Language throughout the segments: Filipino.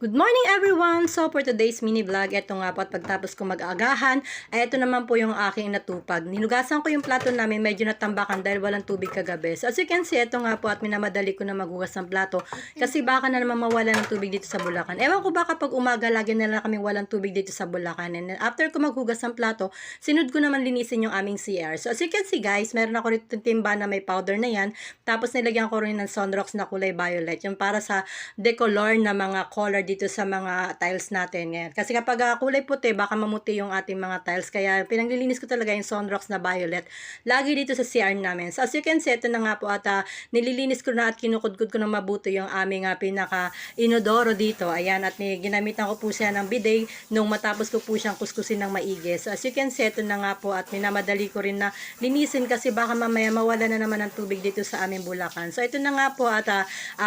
Good morning everyone! So for today's mini vlog, eto nga po at pagtapos ko mag-agahan, ay eto naman po yung aking natupag. Nilugasan ko yung plato namin, medyo natambakan dahil walang tubig kagabi. So as you can see, eto nga po at minamadali ko na maghugas ng plato kasi baka na naman mawala ng tubig dito sa Bulacan. Ewan ko ba kapag umaga lagi na lang kaming walang tubig dito sa Bulacan. And then after ko maghugas ng plato, sinunod ko naman linisin yung aming CR. So as you can see guys, meron ako rito timba na may powder na yan. Tapos nilagyan ko rin ng Sunrox na kulay violet. Yung para sa decolor na mga color dito sa mga tiles natin ngayon. Kasi kapag kulay puti, baka mamuti yung ating mga tiles. Kaya pinaglilinis ko talaga yung Sunrox na violet. Lagi dito sa CR namin. So as you can see, ito na nga po at nililinis ko na at kinukudkod ko na mabuti yung aming pinaka-inodoro dito. Ayan, at ginamitan ko po siya ng bidet nung matapos ko po siyang kuskusin ng maigi. So as you can see, ito na nga po at minamadali ko rin na linisin kasi baka mamaya mawala na naman ng tubig dito sa aming Bulacan. So ito na nga po at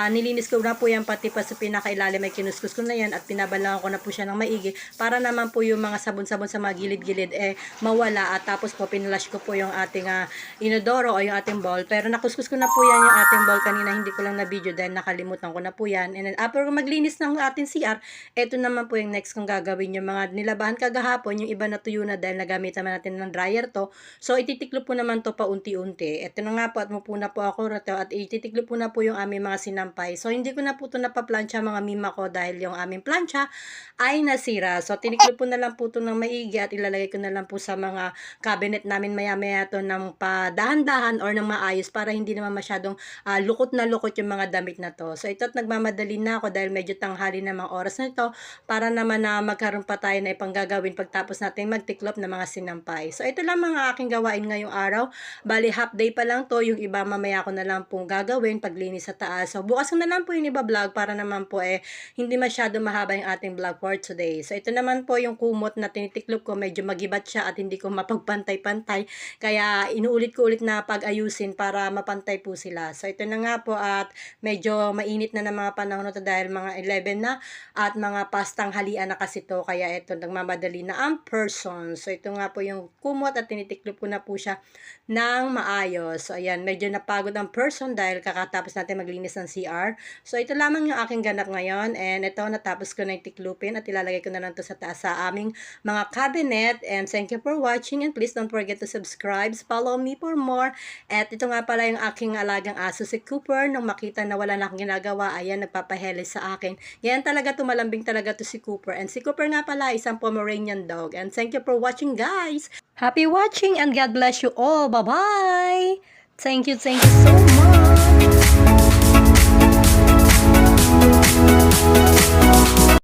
nilinis ko na po yan pati pa sa pinakailalim ay kinuskus ko na yan at pinabalangan ko na po siya ng maigi para naman po yung mga sabon-sabon sa mga gilid-gilid mawala at tapos po pinlash ko po yung ating inodoro o yung ating bowl. Pero nakuskus ko na po yan yung ating bowl kanina, hindi ko lang na video dahil nakalimutan ko na po yan. And then after maglinis ng ating CR, eto naman po yung next kong gagawin, yung mga nilabahan kagahapon, yung iba na tuyo na dahil nagamit naman natin ng dryer to. So ititiklo po naman to paunti-unti. Eto na nga po at mupuna po ako rito at ititiklo po na po yung aming mga sinampay. So hindi ko na po to napaplansya mga mima ko dahil yung aming plancha ay nasira. So tiniklo po na lang po to ng maigi at ilalagay ko na lang po sa mga cabinet namin maya-maya to ng padahan-dahan or ng maayos para hindi naman masyadong lukot na lukot yung mga damit na to. So ito at nagmamadali na ako dahil medyo tanghali na mga oras na ito para naman na magkaroon pa tayo na ipanggagawin pagtapos natin magtiklop ng mga sinampay. So ito lang mga aking gawain ngayong araw. Bali half day pa lang to, yung iba mamaya ko na lang pong gagawin paglinis sa taas. So bukas ko na lang po yung iba vlog para naman po hindi masyado mahaba yung ating vlog for today. So ito naman po yung kumot na tinitiklop ko, medyo magibat siya at hindi ko mapagpantay-pantay. Kaya inuulit ko ulit na pag-ayusin para mapantay po sila. So ito na nga po at medyo mainit na ng mga panahon na to dahil mga 11 na at mga pastang halian na kasi to. Kaya ito nagmamadali na ang person. So ito nga po yung kumot at tinitiklop ko na po siya ng maayos. So ayan, medyo napagod ang person dahil kakatapos natin maglinis ng CR. So ito lamang yung aking ganap ngayon and ito natapos ko na yung tiklupin at ilalagay ko na lang to sa taas sa aming mga cabinet. And thank you for watching and please don't forget to subscribe, follow me for more. At ito nga pala yung aking alagang aso si Cooper. Nung makita na wala na akong ginagawa, ayan, nagpapahelis sa akin. Yan talaga, tumalambing talaga to si Cooper. And si Cooper nga pala isang Pomeranian dog. And thank you for watching guys. Happy watching and God bless you all. Bye-bye. Thank you so much.